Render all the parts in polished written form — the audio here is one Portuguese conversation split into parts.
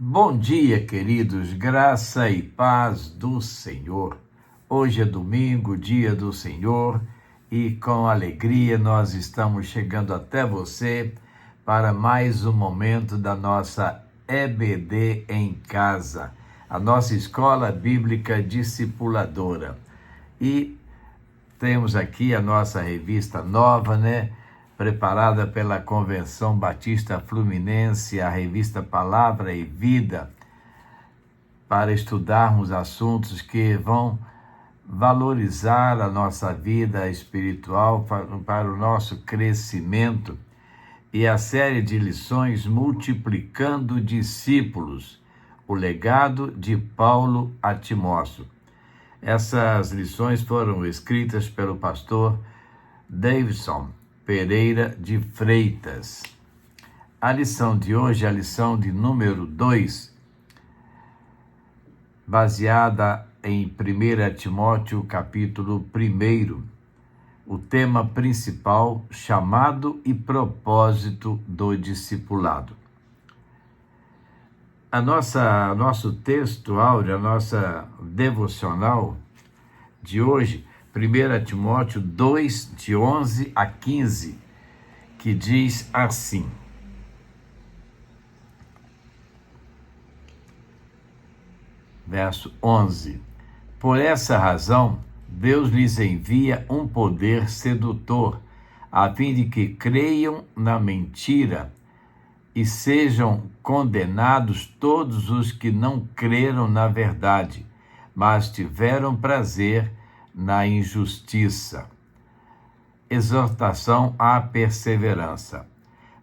Bom dia, queridos, graça e paz do Senhor. Hoje é domingo, dia do Senhor, e com alegria nós estamos chegando até você para mais um momento da nossa EBD em Casa, a nossa escola bíblica discipuladora. E temos aqui a nossa revista nova, preparada pela Convenção Batista Fluminense, a revista Palavra e Vida, para estudarmos assuntos que vão valorizar a nossa vida espiritual para o nosso crescimento, e a série de lições Multiplicando Discípulos, o legado de Paulo a Timóteo. Essas lições foram escritas pelo pastor Davidson Pereira de Freitas. A lição de hoje é a lição de número 2, baseada em 1 Timóteo, capítulo 1. O tema principal, chamado e propósito do discipulado. Nosso texto áureo, a nossa devocional de hoje, 1 Timóteo 2, de 11 a 15, que diz assim: verso 11: Por essa razão, Deus lhes envia um poder sedutor, a fim de que creiam na mentira e sejam condenados todos os que não creram na verdade, mas tiveram prazer na injustiça. Exortação à perseverança.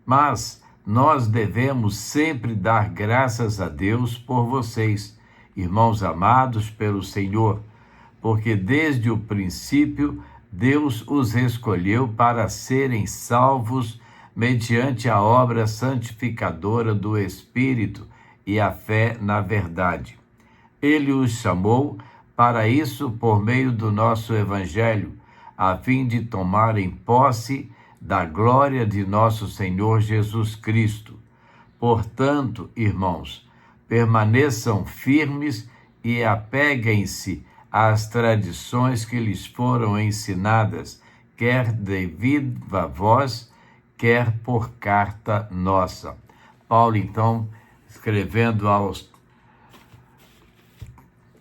Mas nós devemos sempre dar graças a Deus por vocês, irmãos amados pelo Senhor, porque desde o princípio Deus os escolheu para serem salvos mediante a obra santificadora do Espírito e a fé na verdade. Ele os chamou para isso por meio do nosso Evangelho, a fim de tomarem posse da glória de nosso Senhor Jesus Cristo. Portanto, irmãos, permaneçam firmes e apeguem-se às tradições que lhes foram ensinadas, quer de viva voz, quer por carta nossa. Paulo, então, escrevendo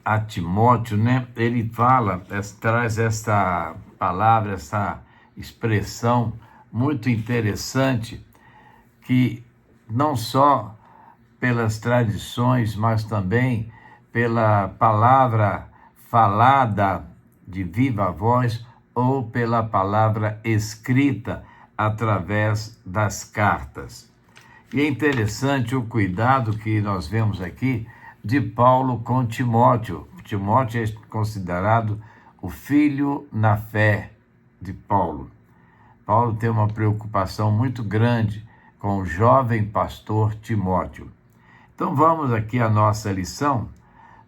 a Timóteo, ele traz esta palavra, essa expressão muito interessante, que não só pelas tradições, mas também pela palavra falada de viva voz ou pela palavra escrita através das cartas. E é interessante o cuidado que nós vemos aqui de Paulo com Timóteo. Timóteo é considerado o filho na fé de Paulo. Paulo tem uma preocupação muito grande com o jovem pastor Timóteo. Então vamos aqui à nossa lição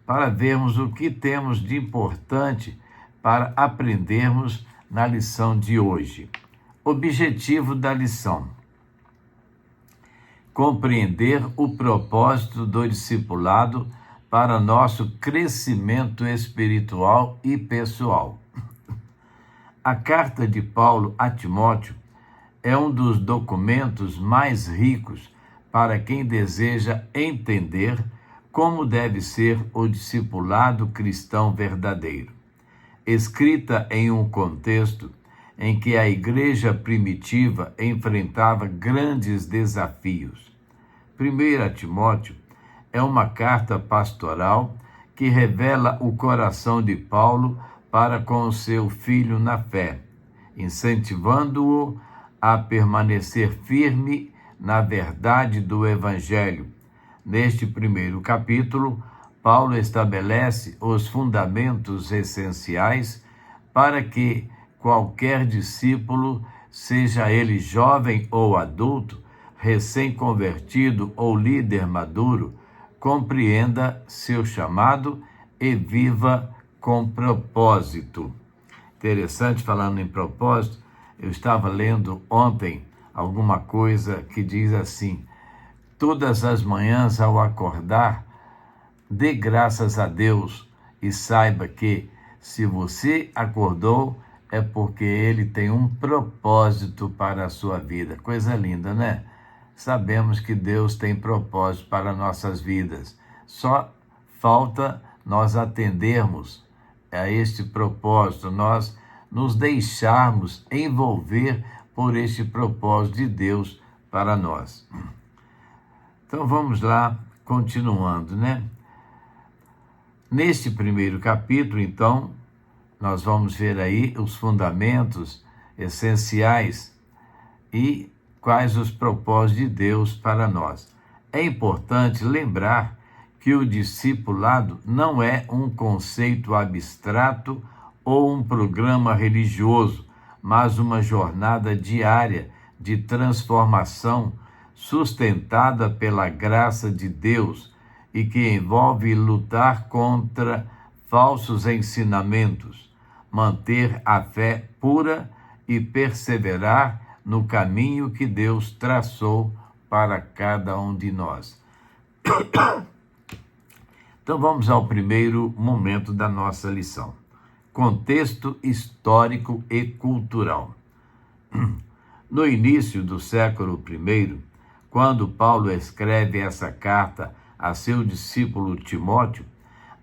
para vermos o que temos de importante para aprendermos na lição de hoje. Objetivo da lição: compreender o propósito do discipulado para nosso crescimento espiritual e pessoal. A carta de Paulo a Timóteo é um dos documentos mais ricos para quem deseja entender como deve ser o discipulado cristão verdadeiro. Escrita em um contexto em que a igreja primitiva enfrentava grandes desafios. 1 Timóteo é uma carta pastoral que revela o coração de Paulo para com o seu filho na fé, incentivando-o a permanecer firme na verdade do Evangelho. Neste primeiro capítulo, Paulo estabelece os fundamentos essenciais para que qualquer discípulo, seja ele jovem ou adulto, recém-convertido ou líder maduro, compreenda seu chamado e viva com propósito. Interessante, falando em propósito, eu estava lendo ontem alguma coisa que diz assim: Todas as manhãs, ao acordar, dê graças a Deus e saiba que, se você acordou, é porque Ele tem um propósito para a sua vida. Coisa linda, né? Sabemos que Deus tem propósito para nossas vidas. Só falta nós atendermos a este propósito, nós nos deixarmos envolver por este propósito de Deus para nós. Então vamos lá, continuando, né? Neste primeiro capítulo, então, nós vamos ver aí os fundamentos essenciais e quais os propósitos de Deus para nós. É importante lembrar que o discipulado não é um conceito abstrato ou um programa religioso, mas uma jornada diária de transformação sustentada pela graça de Deus e que envolve lutar contra falsos ensinamentos, manter a fé pura e perseverar no caminho que Deus traçou para cada um de nós. Então vamos ao primeiro momento da nossa lição. Contexto histórico e cultural. No início do século I, quando Paulo escreve essa carta a seu discípulo Timóteo,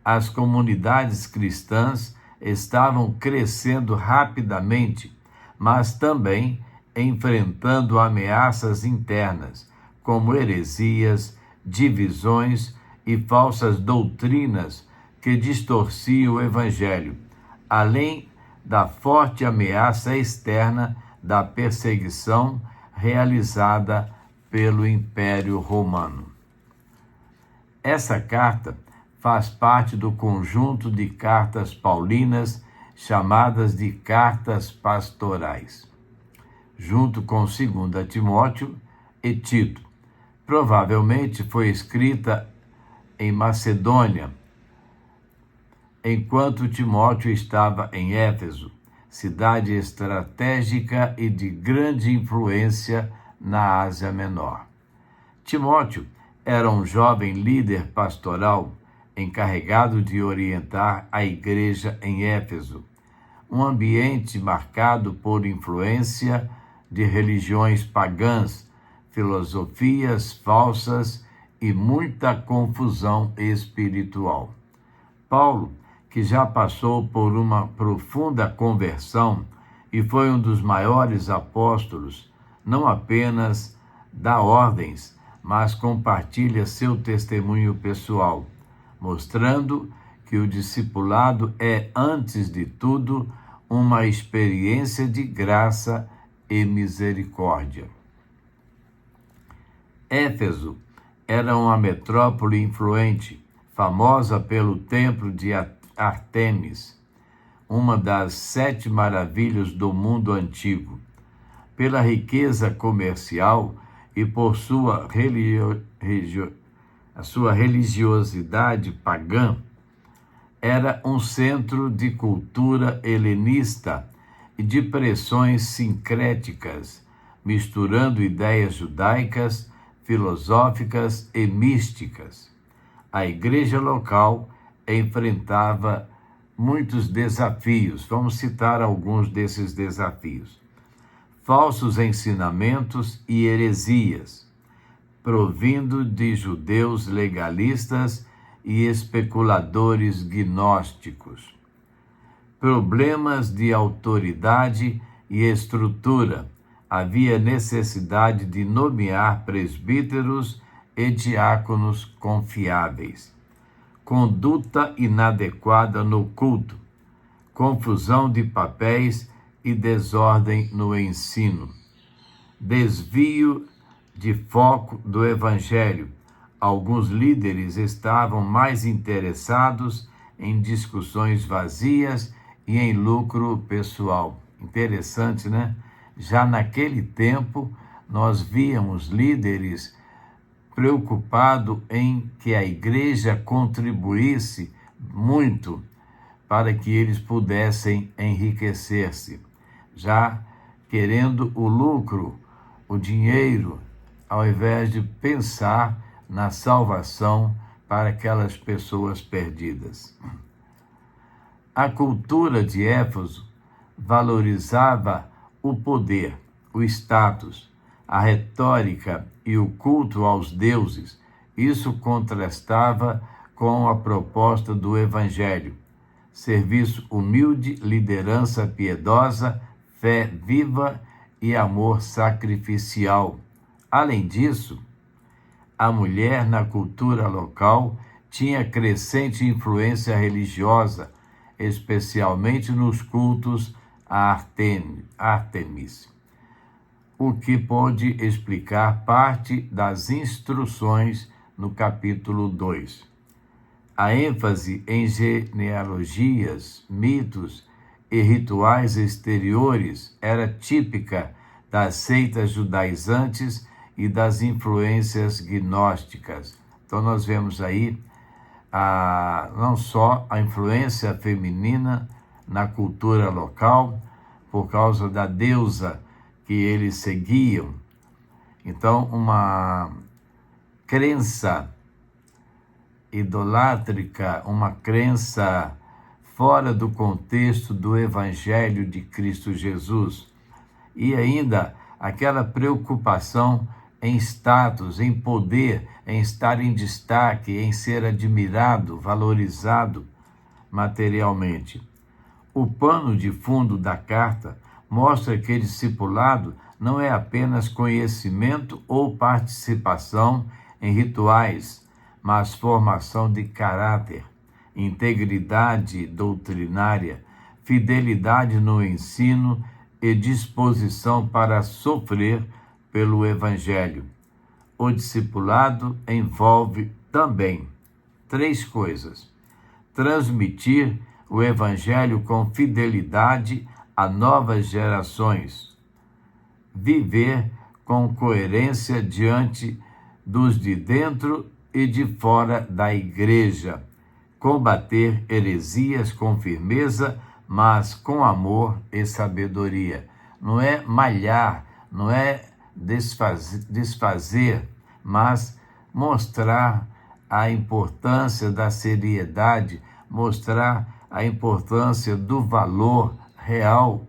as comunidades cristãs estavam crescendo rapidamente, mas também enfrentando ameaças internas, como heresias, divisões e falsas doutrinas que distorciam o Evangelho, além da forte ameaça externa da perseguição realizada pelo Império Romano. Essa carta faz parte do conjunto de cartas paulinas chamadas de cartas pastorais, junto com 2 Timóteo e Tito. Provavelmente foi escrita em Macedônia, enquanto Timóteo estava em Éfeso, cidade estratégica e de grande influência na Ásia Menor. Timóteo era um jovem líder pastoral encarregado de orientar a igreja em Éfeso, um ambiente marcado por influência de religiões pagãs, filosofias falsas e muita confusão espiritual. Paulo, que já passou por uma profunda conversão e foi um dos maiores apóstolos, não apenas dá ordens, mas compartilha seu testemunho pessoal, mostrando que o discipulado é, antes de tudo, uma experiência de graça e misericórdia. Éfeso era uma metrópole influente, famosa pelo templo de Ártemis, uma das 7 maravilhas do mundo antigo. Pela riqueza comercial e por sua religiosidade pagã, era um centro de cultura helenista e de pressões sincréticas, misturando ideias judaicas, filosóficas e místicas. A igreja local enfrentava muitos desafios. Vamos citar alguns desses desafios. Falsos ensinamentos e heresias, provindo de judeus legalistas e especuladores gnósticos. Problemas de autoridade e estrutura. Havia necessidade de nomear presbíteros e diáconos confiáveis. Conduta inadequada no culto. Confusão de papéis e desordem no ensino. Desvio de foco do Evangelho. Alguns líderes estavam mais interessados em discussões vazias e em lucro pessoal. Interessante, né? Já naquele tempo, nós víamos líderes preocupados em que a igreja contribuísse muito para que eles pudessem enriquecer-se, já querendo o lucro, o dinheiro, ao invés de pensar na salvação para aquelas pessoas perdidas. A cultura de Éfeso valorizava o poder, o status, a retórica e o culto aos deuses. Isso contrastava com a proposta do Evangelho: serviço humilde, liderança piedosa, fé viva e amor sacrificial. Além disso, a mulher na cultura local tinha crescente influência religiosa, especialmente nos cultos a Ártemis, o que pode explicar parte das instruções no capítulo 2. A ênfase em genealogias, mitos e rituais exteriores era típica das seitas judaizantes e das influências gnósticas. Então nós vemos aí não só a influência feminina na cultura local, por causa da deusa que eles seguiam. Então, uma crença idolátrica, uma crença fora do contexto do Evangelho de Cristo Jesus. E ainda aquela preocupação em status, em poder, em estar em destaque, em ser admirado, valorizado materialmente. O pano de fundo da carta mostra que discipulado não é apenas conhecimento ou participação em rituais, mas formação de caráter, integridade doutrinária, fidelidade no ensino e disposição para sofrer pelo Evangelho. O discipulado envolve também 3 coisas: transmitir o Evangelho com fidelidade a novas gerações, viver com coerência diante dos de dentro e de fora da igreja, combater heresias com firmeza, mas com amor e sabedoria. Não é malhar, não é desfazer, mas mostrar a importância da seriedade, mostrar a importância do valor real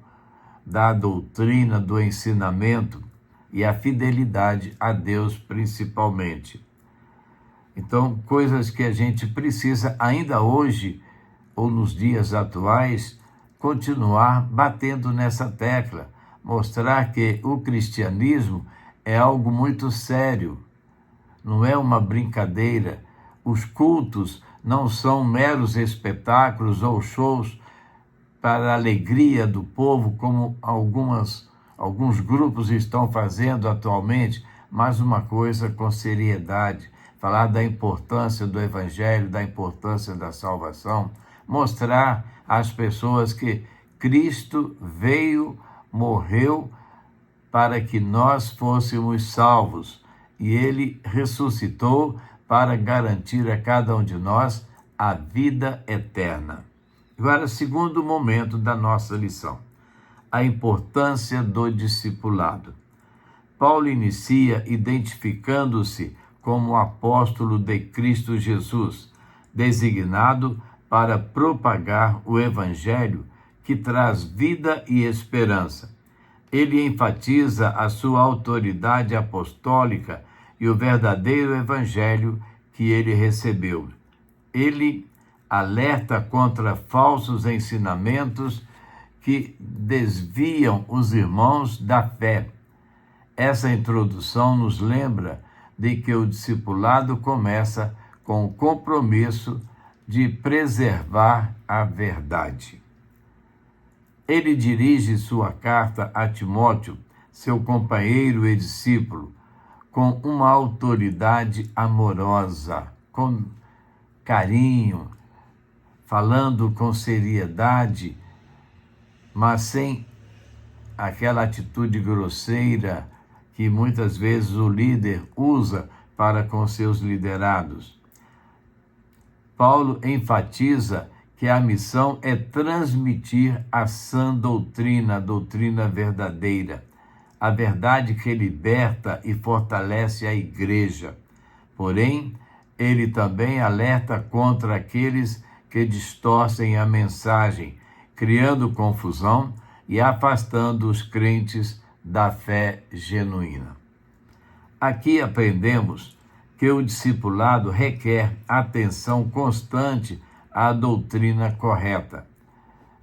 da doutrina, do ensinamento e a fidelidade a Deus principalmente. Então, coisas que a gente precisa ainda hoje, ou nos dias atuais, continuar batendo nessa tecla, mostrar que o cristianismo é algo muito sério, não é uma brincadeira. Os cultos não são meros espetáculos ou shows para a alegria do povo, como alguns grupos estão fazendo atualmente, mas uma coisa com seriedade, falar da importância do Evangelho, da importância da salvação, mostrar às pessoas que Cristo veio, morreu para que nós fôssemos salvos, e Ele ressuscitou para garantir a cada um de nós a vida eterna. Agora, segundo momento da nossa lição, a importância do discipulado. Paulo inicia identificando-se como apóstolo de Cristo Jesus, designado para propagar o Evangelho que traz vida e esperança. Ele enfatiza a sua autoridade apostólica e o verdadeiro Evangelho que ele recebeu. Ele alerta contra falsos ensinamentos que desviam os irmãos da fé. Essa introdução nos lembra de que o discipulado começa com o compromisso de preservar a verdade. Ele dirige sua carta a Timóteo, seu companheiro e discípulo, com uma autoridade amorosa, com carinho, falando com seriedade, mas sem aquela atitude grosseira que muitas vezes o líder usa para com seus liderados. Paulo enfatiza que a missão é transmitir a sã doutrina, a doutrina verdadeira, a verdade que liberta e fortalece a igreja. Porém, ele também alerta contra aqueles que distorcem a mensagem, criando confusão e afastando os crentes da fé genuína. Aqui aprendemos que o discipulado requer atenção constante à doutrina correta.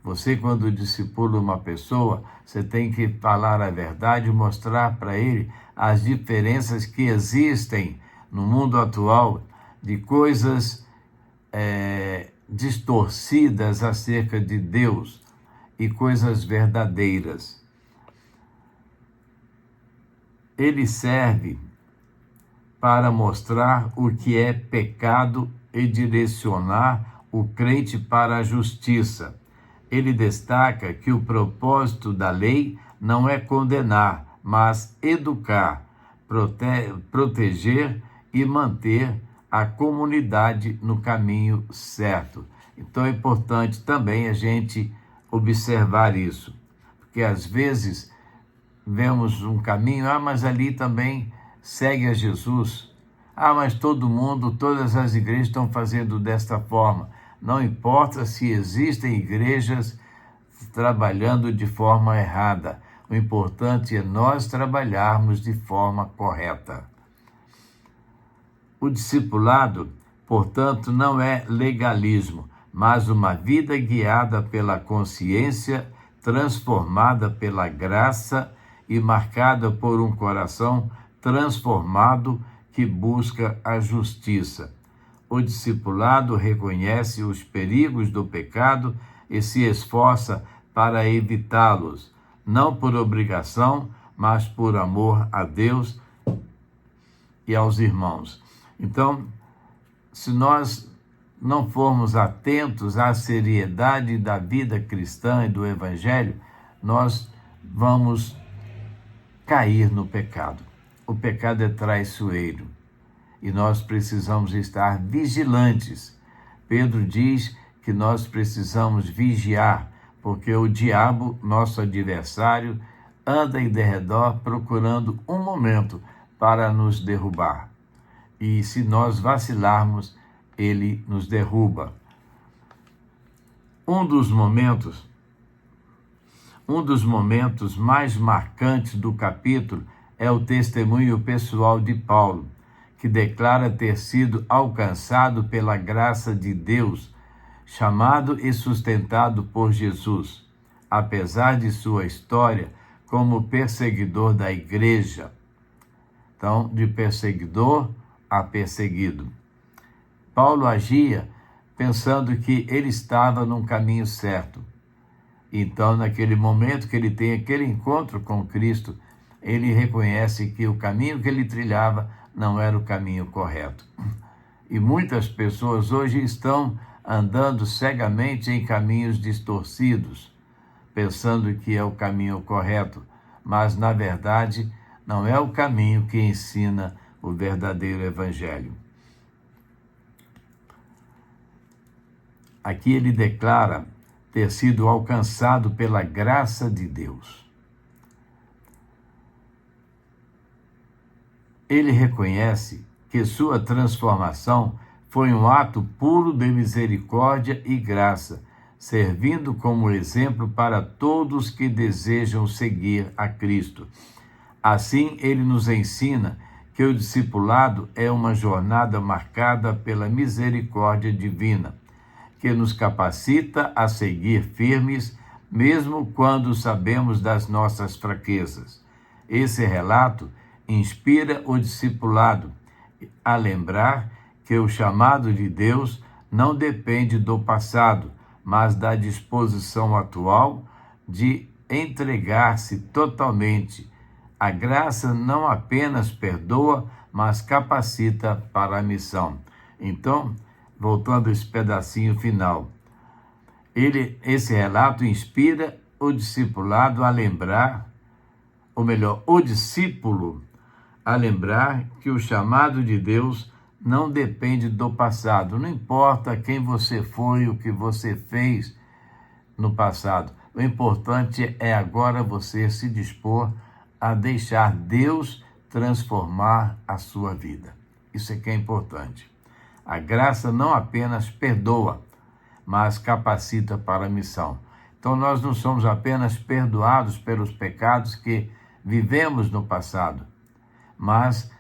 Você, quando discipula uma pessoa, você tem que falar a verdade e mostrar para ele as diferenças que existem no mundo atual de coisas distorcidas acerca de Deus e coisas verdadeiras. Ele serve para mostrar o que é pecado e direcionar o crente para a justiça. Ele destaca que o propósito da lei não é condenar, mas educar, proteger e manter a comunidade no caminho certo. Então é importante também a gente observar isso, porque às vezes vemos um caminho, mas ali também segue a Jesus. Mas todo mundo, todas as igrejas estão fazendo desta forma. Não importa se existem igrejas trabalhando de forma errada. O importante é nós trabalharmos de forma correta. O discipulado, portanto, não é legalismo, mas uma vida guiada pela consciência, transformada pela graça e marcada por um coração transformado que busca a justiça. O discipulado reconhece os perigos do pecado e se esforça para evitá-los, não por obrigação, mas por amor a Deus e aos irmãos. Então, se nós não formos atentos à seriedade da vida cristã e do Evangelho, nós vamos cair no pecado. O pecado é traiçoeiro e nós precisamos estar vigilantes. Pedro diz que nós precisamos vigiar, porque o diabo, nosso adversário, anda em derredor procurando um momento para nos derrubar. E se nós vacilarmos, ele nos derruba. Um dos momentos mais marcantes do capítulo é o testemunho pessoal de Paulo, que declara ter sido alcançado pela graça de Deus, chamado e sustentado por Jesus, apesar de sua história como perseguidor da igreja. Então, de perseguidor a perseguido. Paulo agia pensando que ele estava num caminho certo. Então, naquele momento que ele tem aquele encontro com Cristo, ele reconhece que o caminho que ele trilhava não era o caminho correto. E muitas pessoas hoje estão andando cegamente em caminhos distorcidos, pensando que é o caminho correto, mas, na verdade, não é o caminho que ensina o verdadeiro evangelho. Aqui ele declara ter sido alcançado pela graça de Deus. Ele reconhece que sua transformação foi um ato puro de misericórdia e graça, servindo como exemplo para todos que desejam seguir a Cristo. Assim, ele nos ensina que o discipulado é uma jornada marcada pela misericórdia divina, que nos capacita a seguir firmes, mesmo quando sabemos das nossas fraquezas. Esse relato inspira o discipulado a lembrar que o chamado de Deus não depende do passado, mas da disposição atual de entregar-se totalmente. A graça não apenas perdoa, mas capacita para a missão. Então, voltando a esse pedacinho final, esse relato inspira o discipulado a lembrar, ou melhor, o discípulo a lembrar que o chamado de Deus não depende do passado. Não importa quem você foi, o que você fez no passado. O importante é agora você se dispor a deixar Deus transformar a sua vida. Isso é que é importante. A graça não apenas perdoa, mas capacita para a missão. Então nós não somos apenas perdoados pelos pecados que vivemos no passado, mas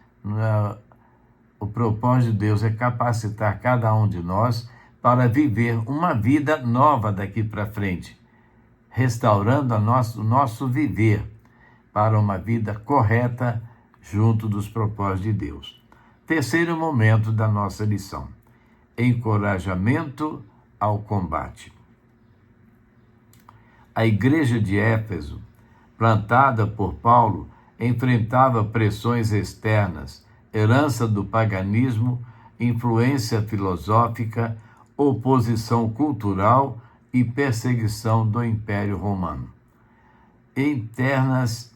o propósito de Deus é capacitar cada um de nós para viver uma vida nova daqui para frente, restaurando o nosso viver para uma vida correta junto dos propósitos de Deus. Terceiro momento da nossa lição: encorajamento ao combate. A igreja de Éfeso, plantada por Paulo, enfrentava pressões externas, herança do paganismo, influência filosófica, oposição cultural e perseguição do Império Romano. Internas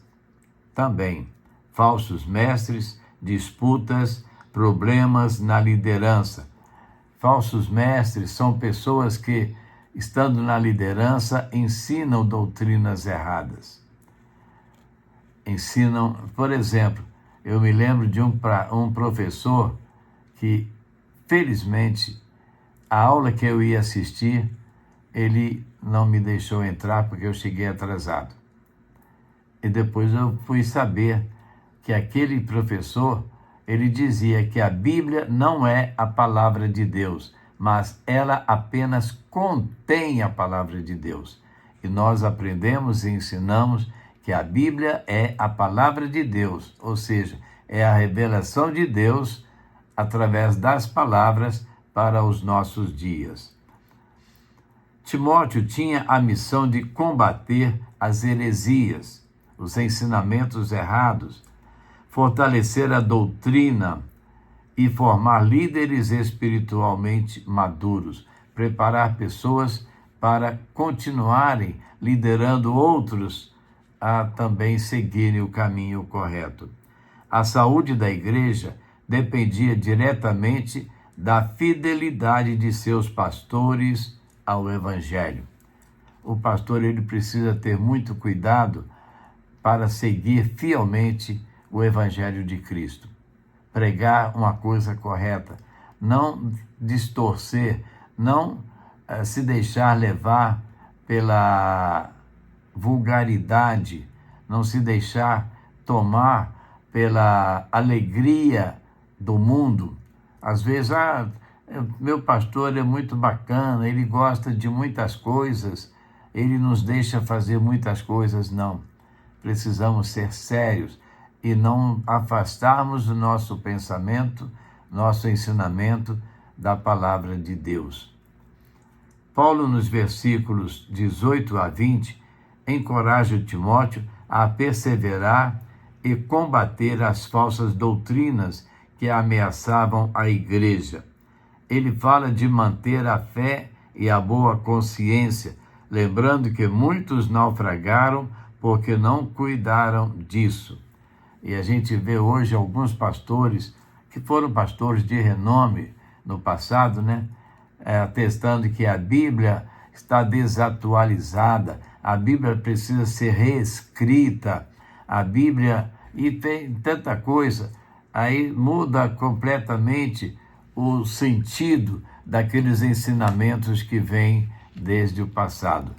também, falsos mestres, disputas, problemas na liderança. Falsos mestres são pessoas que, estando na liderança, ensinam doutrinas erradas. Ensinam, por exemplo, eu me lembro de um professor que, felizmente, a aula que eu ia assistir, ele não me deixou entrar porque eu cheguei atrasado. E depois eu fui saber que aquele professor, ele dizia que a Bíblia não é a palavra de Deus, mas ela apenas contém a palavra de Deus. E nós aprendemos e ensinamos que a Bíblia é a palavra de Deus, ou seja, é a revelação de Deus através das palavras para os nossos dias. Timóteo tinha a missão de combater as heresias, os ensinamentos errados, fortalecer a doutrina e formar líderes espiritualmente maduros, preparar pessoas para continuarem liderando outros a também seguirem o caminho correto. A saúde da igreja dependia diretamente da fidelidade de seus pastores ao Evangelho. O pastor ele precisa ter muito cuidado para seguir fielmente o Evangelho de Cristo. Pregar uma coisa correta, não distorcer, não se deixar levar pela vulgaridade, não se deixar tomar pela alegria do mundo. Às vezes, meu pastor é muito bacana, ele gosta de muitas coisas, ele nos deixa fazer muitas coisas. Não, precisamos ser sérios e não afastarmos o nosso pensamento, nosso ensinamento da palavra de Deus. Paulo, nos versículos 18 a 20, encoraja Timóteo a perseverar e combater as falsas doutrinas que ameaçavam a igreja. Ele fala de manter a fé e a boa consciência, lembrando que muitos naufragaram porque não cuidaram disso. E a gente vê hoje alguns pastores que foram pastores de renome no passado, atestando que a Bíblia está desatualizada, a Bíblia precisa ser reescrita, a Bíblia, e tem tanta coisa, aí muda completamente o sentido daqueles ensinamentos que vêm desde o passado.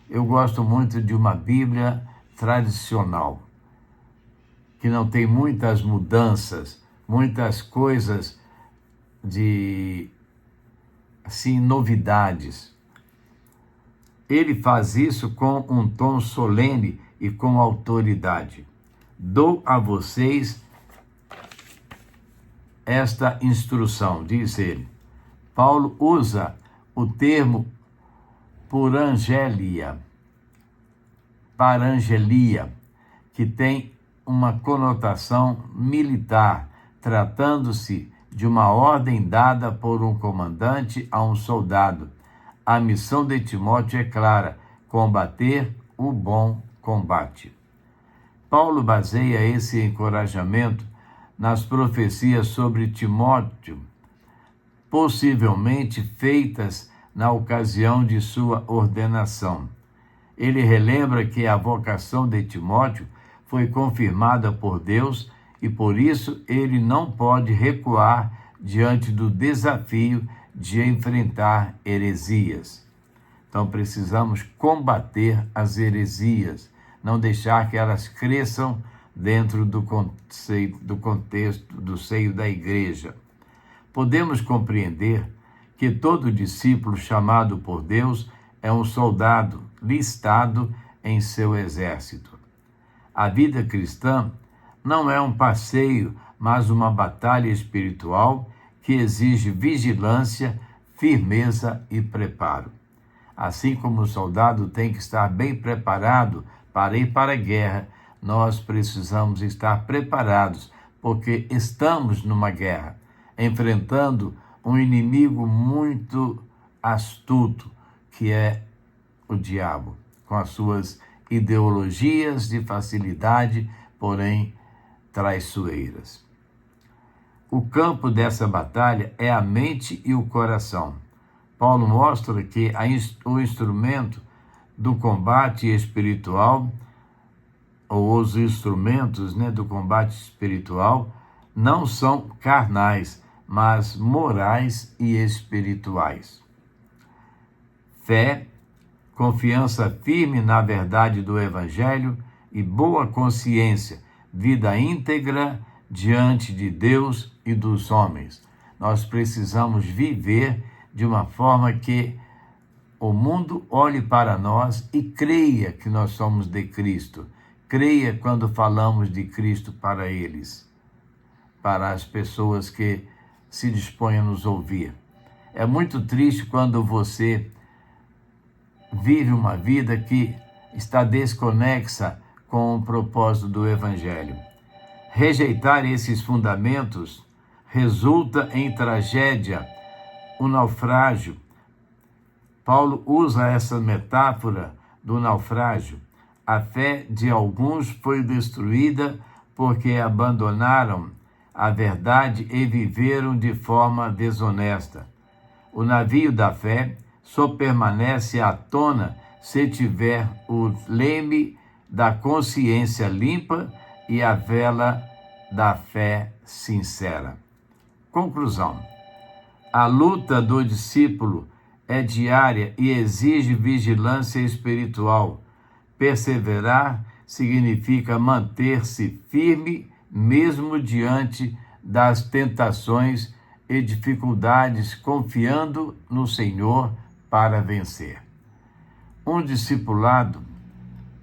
Eu gosto muito de uma Bíblia tradicional, que não tem muitas mudanças, muitas coisas de, assim, novidades. Ele faz isso com um tom solene e com autoridade. Dou a vocês esta instrução, diz ele. Paulo usa o termo parangelia, que tem uma conotação militar, tratando-se de uma ordem dada por um comandante a um soldado. A missão de Timóteo é clara: combater o bom combate. Paulo baseia esse encorajamento nas profecias sobre Timóteo, possivelmente feitas na ocasião de sua ordenação. Ele relembra que a vocação de Timóteo foi confirmada por Deus e por isso ele não pode recuar diante do desafio de enfrentar heresias. Então precisamos combater as heresias, não deixar que elas cresçam dentro do contexto do seio da igreja. Podemos compreender que todo discípulo chamado por Deus é um soldado listado em seu exército. A vida cristã não é um passeio, mas uma batalha espiritual que exige vigilância, firmeza e preparo. Assim como o soldado tem que estar bem preparado para ir para a guerra, nós precisamos estar preparados, porque estamos numa guerra, enfrentando um inimigo muito astuto, que é o diabo, com as suas ideologias de facilidade, porém traiçoeiras. O campo dessa batalha é a mente e o coração. Paulo mostra que o instrumento do combate espiritual, ou os instrumentos do combate espiritual, não são carnais, mas morais e espirituais. Fé, confiança firme na verdade do Evangelho e boa consciência, vida íntegra diante de Deus e dos homens. Nós precisamos viver de uma forma que o mundo olhe para nós e creia que nós somos de Cristo. Creia quando falamos de Cristo para eles, para as pessoas que se dispõem a nos ouvir. É muito triste quando você vive uma vida que está desconexa com o propósito do Evangelho. Rejeitar esses fundamentos resulta em tragédia, um naufrágio. Paulo usa essa metáfora do naufrágio. A fé de alguns foi destruída porque abandonaram a verdade e viveram de forma desonesta. O navio da fé só permanece à tona se tiver o leme da consciência limpa e a vela da fé sincera. Conclusão. A luta do discípulo é diária e exige vigilância espiritual. Perseverar significa manter-se firme mesmo diante das tentações e dificuldades, confiando no Senhor para vencer. Um discipulado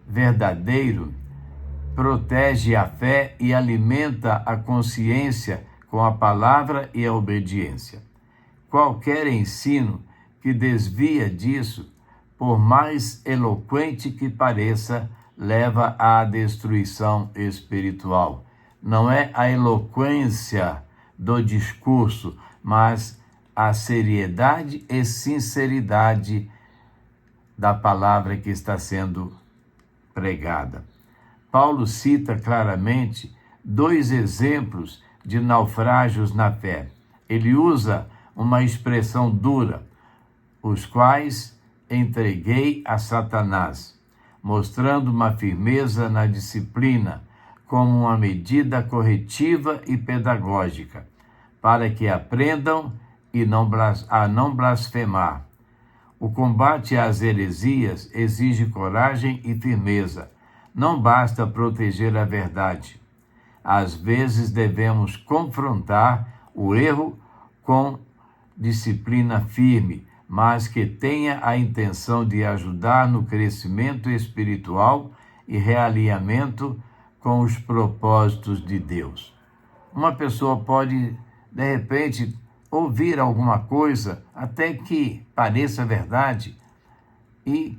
verdadeiro protege a fé e alimenta a consciência com a palavra e a obediência. Qualquer ensino que desvia disso, por mais eloquente que pareça, leva à destruição espiritual. Não é a eloquência do discurso, mas a seriedade e sinceridade da palavra que está sendo pregada. Paulo cita claramente 2 exemplos de naufrágios na fé. Ele usa uma expressão dura, os quais entreguei a Satanás, mostrando uma firmeza na disciplina como uma medida corretiva e pedagógica, para que aprendam a não blasfemar. O combate às heresias exige coragem e firmeza. Não basta proteger a verdade. Às vezes devemos confrontar o erro com disciplina firme, mas que tenha a intenção de ajudar no crescimento espiritual e realinhamento com os propósitos de Deus. Uma pessoa pode, de repente, ouvir alguma coisa, até que pareça verdade, e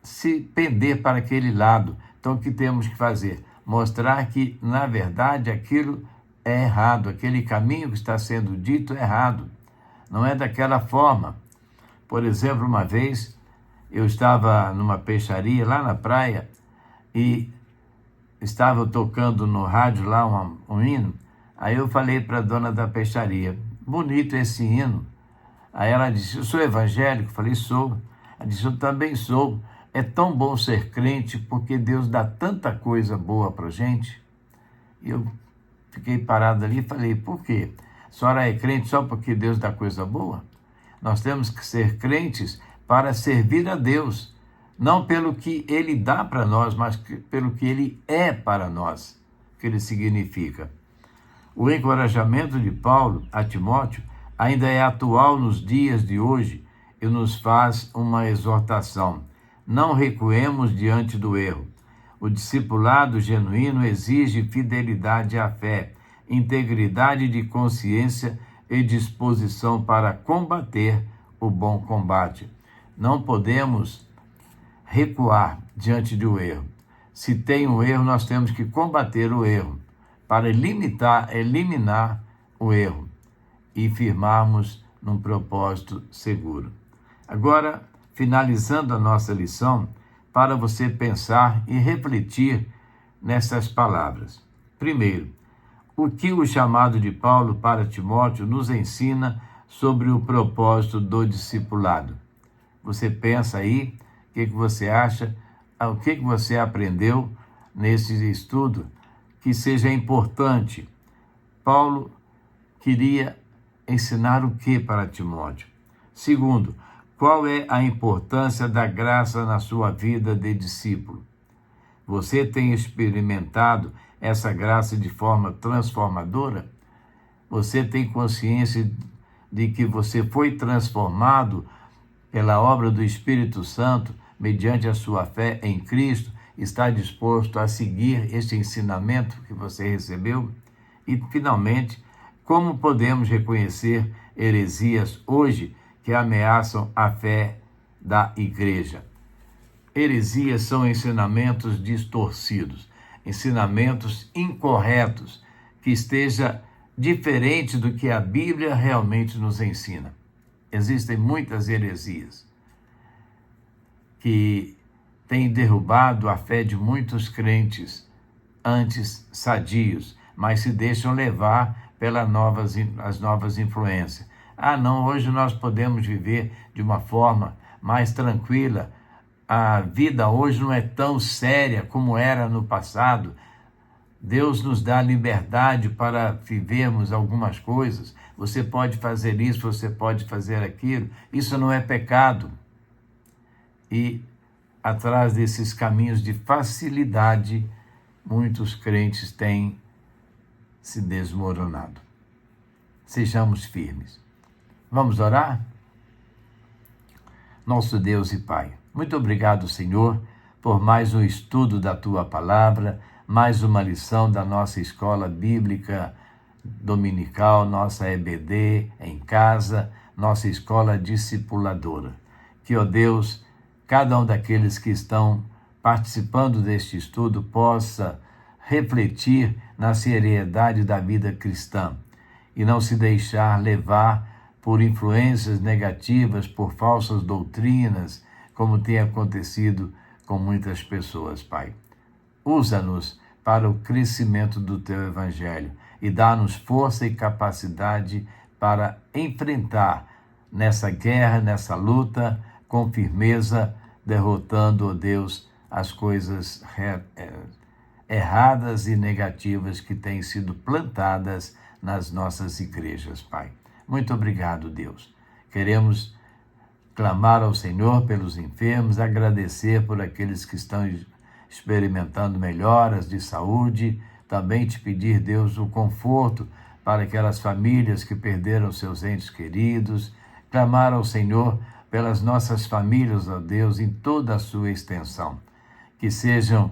se pender para aquele lado. Então, o que temos que fazer? Mostrar que, na verdade, aquilo é errado, aquele caminho que está sendo dito é errado. Não é daquela forma. Por exemplo, uma vez, eu estava numa peixaria lá na praia e estava tocando no rádio lá um hino. Aí eu falei para a dona da peixaria, bonito esse hino. Aí ela disse, eu sou evangélico? Eu falei, sou. Ela disse, eu também sou, É tão bom ser crente porque Deus dá tanta coisa boa para gente. E eu fiquei parado ali e falei, por quê? A senhora é crente só porque Deus dá coisa boa? Nós temos que ser crentes para servir a Deus, não pelo que Ele dá para nós, mas pelo que Ele é para nós, que Ele significa. O encorajamento de Paulo a Timóteo ainda é atual nos dias de hoje e nos faz uma exortação. Não recuemos diante do erro. O discipulado genuíno exige fidelidade à fé, integridade de consciência e disposição para combater o bom combate. Não podemos recuar diante do erro. Se tem um erro, nós temos que combater o erro para eliminar o erro e firmarmos num propósito seguro. Agora, finalizando a nossa lição, para você pensar e refletir nessas palavras. Primeiro, o que o chamado de Paulo para Timóteo nos ensina sobre o propósito do discipulado? Você pensa aí, o que você acha, o que você aprendeu nesse estudo que seja importante? Paulo queria ensinar o que para Timóteo? Segundo, qual é a importância da graça na sua vida de discípulo? Você tem experimentado essa graça de forma transformadora? Você tem consciência de que você foi transformado pela obra do Espírito Santo, mediante a sua fé em Cristo? Está disposto a seguir este ensinamento que você recebeu? E, finalmente, como podemos reconhecer heresias hoje que ameaçam a fé da igreja? Heresias são ensinamentos distorcidos, ensinamentos incorretos, que esteja diferente do que a Bíblia realmente nos ensina. Existem muitas heresias que têm derrubado a fé de muitos crentes antes sadios, mas se deixam levar pelas novas influências. Não, hoje nós podemos viver de uma forma mais tranquila. A vida hoje não é tão séria como era no passado. Deus nos dá liberdade para vivermos algumas coisas. Você pode fazer isso, você pode fazer aquilo. Isso não é pecado. E atrás desses caminhos de facilidade, muitos crentes têm se desmoronado. Sejamos firmes. Vamos orar? Nosso Deus e Pai, muito obrigado, Senhor, por mais um estudo da Tua Palavra, mais uma lição da nossa escola bíblica dominical, nossa EBD em casa, nossa escola discipuladora. Que, ó Deus, cada um daqueles que estão participando deste estudo possa refletir na seriedade da vida cristã e não se deixar levar por influências negativas, por falsas doutrinas, como tem acontecido com muitas pessoas, Pai. Usa-nos para o crescimento do Teu Evangelho e dá-nos força e capacidade para enfrentar nessa guerra, nessa luta, com firmeza, derrotando, ó Deus, as coisas erradas e negativas que têm sido plantadas nas nossas igrejas, Pai. Muito obrigado, Deus. Queremos clamar ao Senhor pelos enfermos, agradecer por aqueles que estão experimentando melhoras de saúde, também te pedir, Deus, o conforto para aquelas famílias que perderam seus entes queridos, clamar ao Senhor pelas nossas famílias, ó Deus, em toda a sua extensão, que sejam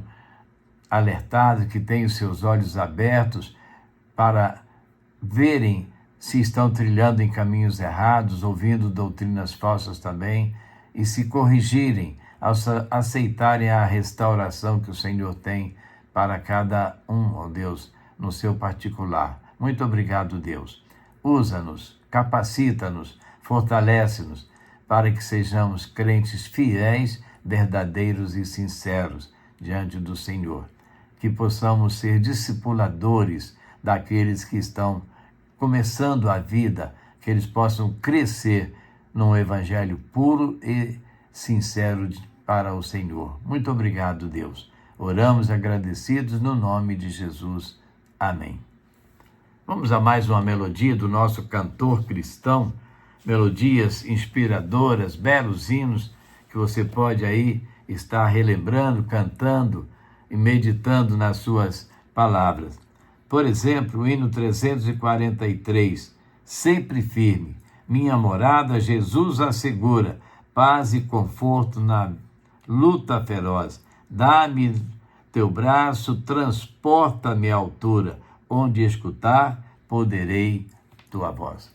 alertados, que tenham seus olhos abertos para verem se estão trilhando em caminhos errados, ouvindo doutrinas falsas também, e se corrigirem, ao aceitarem a restauração que o Senhor tem para cada um, ó Deus, no seu particular. Muito obrigado, Deus. Usa-nos, capacita-nos, fortalece-nos, para que sejamos crentes fiéis, verdadeiros e sinceros diante do Senhor. Que possamos ser discipuladores daqueles que estão começando a vida, que eles possam crescer num evangelho puro e sincero para o Senhor. Muito obrigado, Deus. Oramos agradecidos no nome de Jesus. Amém. Vamos a mais uma melodia do nosso cantor cristão, melodias inspiradoras, belos hinos que você pode aí estar relembrando, cantando e meditando nas suas palavras. Por exemplo, o hino 343, sempre firme, minha morada Jesus assegura, paz e conforto na luta feroz. Dá-me teu braço, transporta-me à altura, onde escutar poderei tua voz.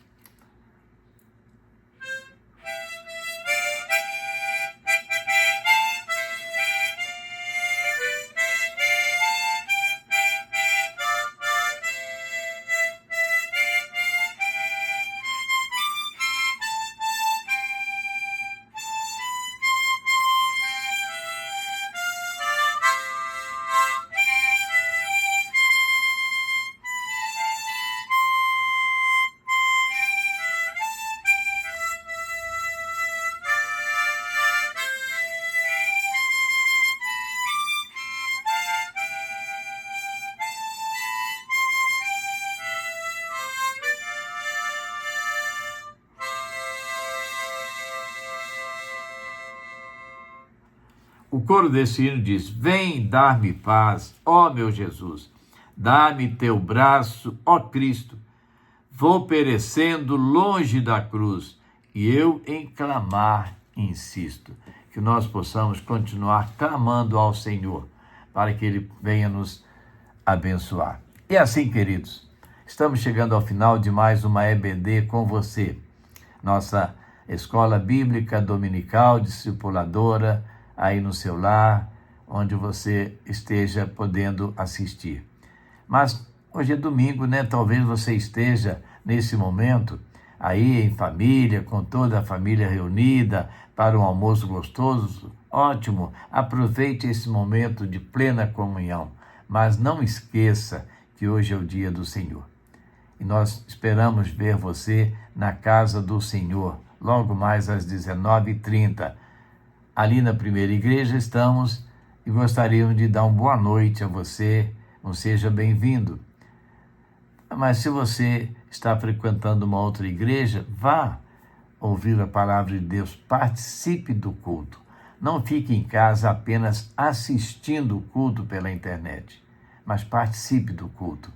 O coro desse hino diz: vem dar-me paz, ó meu Jesus, dá-me teu braço, ó Cristo, vou perecendo longe da cruz, e eu em clamar insisto. Que nós possamos continuar clamando ao Senhor, para que Ele venha nos abençoar. E assim, queridos, estamos chegando ao final de mais uma EBD com você, nossa Escola Bíblica Dominical Discipuladora, aí no seu lar, onde você esteja podendo assistir. Mas hoje é domingo, né? Talvez você esteja nesse momento aí em família, com toda a família reunida para um almoço gostoso. Ótimo, aproveite esse momento de plena comunhão, mas não esqueça que hoje é o dia do Senhor. E nós esperamos ver você na casa do Senhor, logo mais às 19h30. Ali na primeira igreja estamos e gostaríamos de dar uma boa noite a você, seja bem-vindo. Mas se você está frequentando uma outra igreja, vá ouvir a palavra de Deus, participe do culto. Não fique em casa apenas assistindo o culto pela internet, mas participe do culto.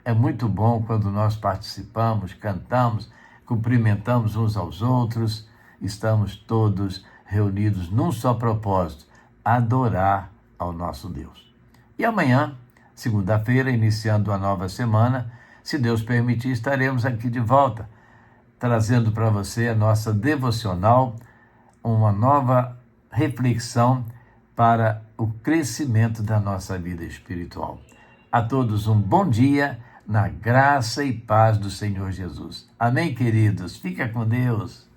É muito bom quando nós participamos, cantamos, cumprimentamos uns aos outros, estamos todos reunidos num só propósito, adorar ao nosso Deus. E amanhã, segunda-feira, iniciando a nova semana, se Deus permitir, estaremos aqui de volta, trazendo para você a nossa devocional, uma nova reflexão para o crescimento da nossa vida espiritual. A todos um bom dia, na graça e paz do Senhor Jesus. Amém, queridos? Fica com Deus.